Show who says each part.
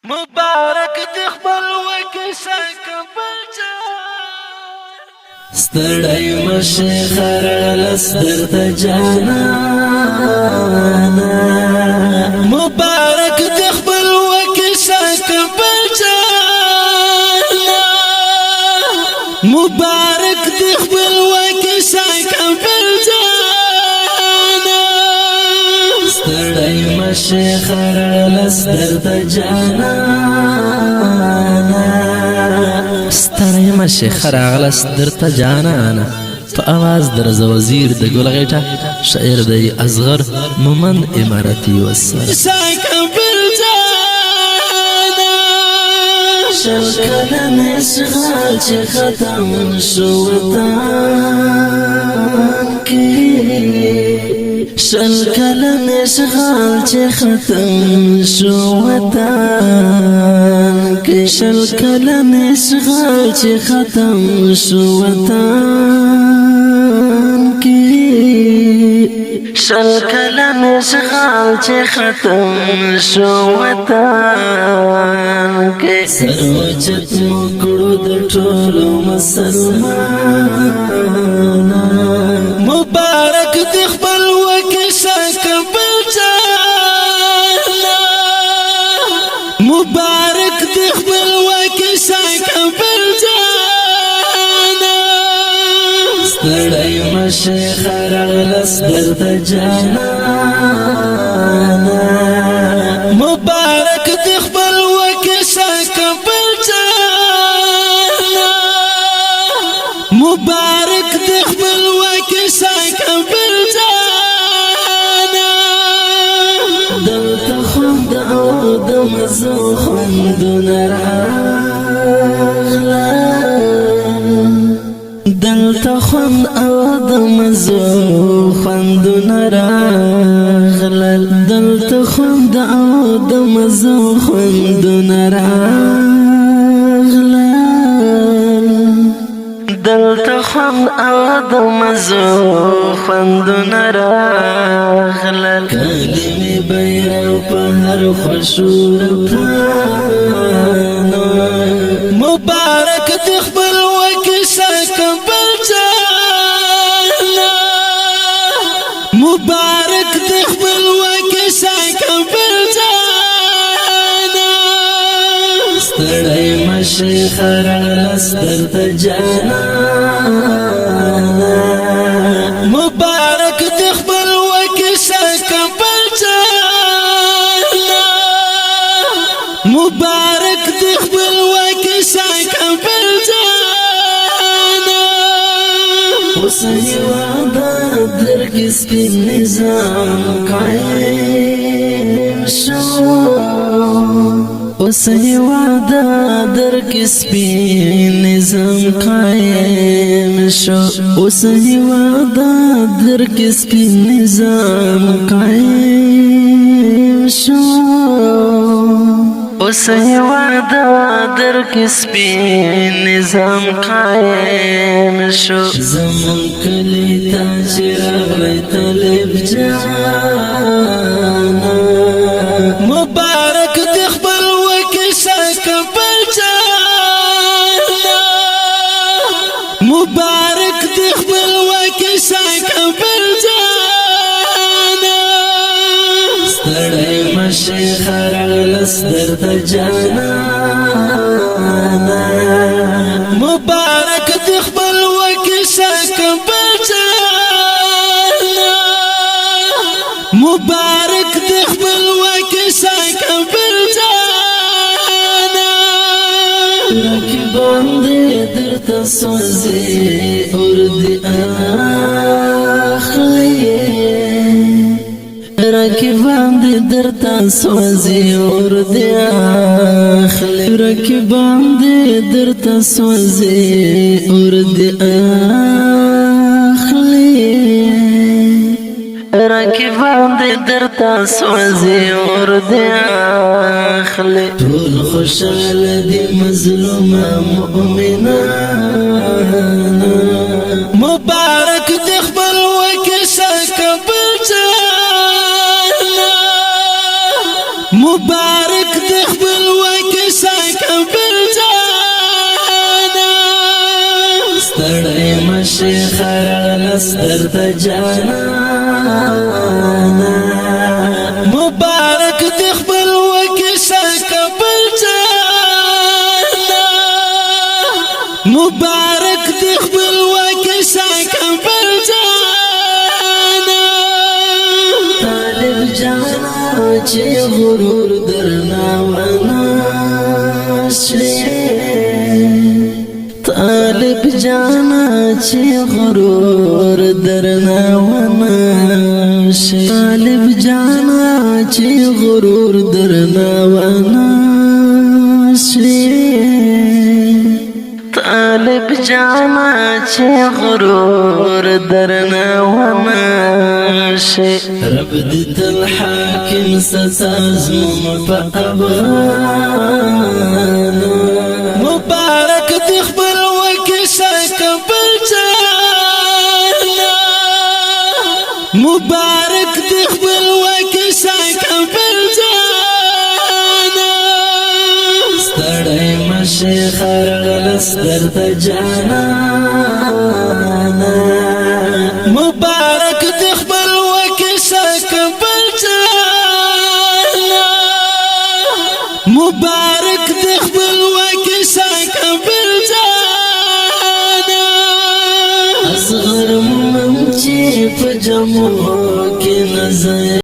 Speaker 1: مبارک دی خپل وکیسه کبل
Speaker 2: ستړی مشه خرلس درته جانانا
Speaker 1: مبارک دی خپل وکیسه کبل مبارک دی خپل وکیسه کبل
Speaker 2: ستړی مشه خرلس درته جانانا ستړی مشه خرلس درته جانانا په आवाज درز وزیر د ګل غیټه شاعر دی اصغر مومند اماراتي وسره شل کلن اشغال چې ختم شو وطن کې شل کلن اشغال چې ختم شو وطن کې شل کلن اشغال چې ختم شو وطن کې شل کلن اشغال چې ختم شو وطن کې سروچت مکړو د ټولو مسلمانانو
Speaker 1: مبارک دی خپل وکیسه کبل مبارک دی خپل وکیسه کبل
Speaker 2: ستړی مشه خرلس درته جانانا
Speaker 1: مبارک دی خپل وکیسه کبل مبارک دی خپل وکیسه کبل
Speaker 2: دلته خوند او د مزو خوندونه راغله دلته خوند او د مزو خوندونه راغلل دلته خوند او د مزو خوندونه راغلل دلته خوند او د مزو خوندونه راغلل کلمې بیرغ په هر خوشور پانو
Speaker 1: مبارک دی خپل وکیسه کبل مبارک دی خپل وکیسه کبل
Speaker 2: ستړی مشه خرلس درته جانانا
Speaker 1: مبارک دی خپل وکیسه کبل مبارک دی خپل وکیسه کبل
Speaker 2: اوس هیواده درکې سپین نظام قایم شو اوس هیواده درکې سپین نظام قایم شو اوس هیواده درکې سپین نظام قایم شو اوس هیواده درکې سپین نظام قایم شو زمون کلی ته چې راغلی طالب جانا
Speaker 1: مبارک دی خپل وکیسه کبل مبارک دی خپل وکیسه کبل
Speaker 2: ستړی مشه خرلس درته جانانا
Speaker 1: مبارک دی خپل وکیسه کبل مبارک دی خپل وکیسه کبل
Speaker 2: رکبان دې درته سوځي اور دې اخلي رکبان دې درته سوځي اور دې اخلي رکبان دې درته سوځي اور دې اخلي رکبان دې درته سوځي اور دې اخلي ټول خوشاله دي مظلومه مؤمنان
Speaker 1: مبارک دی خپل وکیسه کبل مبارک دی خپل
Speaker 2: شیخ راغلس درته جانانا
Speaker 1: مبارک دی خپل وکیسا کبل جانا مبارک دی خپل وکیسا کبل جانا
Speaker 2: طالب جانا چې غرور درنا وناشي طالب جانا چې غرور درنا وناشي طالب جانا چې غرور درنا وناشي طالب جانا چې غرور درنا وناشي رب دې تل حاکم ستازم په افغان
Speaker 1: مبارک دی خپل وکیسا کبل جانا مبارک دی خپل وکیسا کبل جانا
Speaker 2: ستړی مشه خرغلس درته جانانا
Speaker 1: مبارک دی خپل وکیسا کبل جانا مبارک دی خپل وکیسا کبل جانا
Speaker 2: اصغر من چې په جمو کې نظر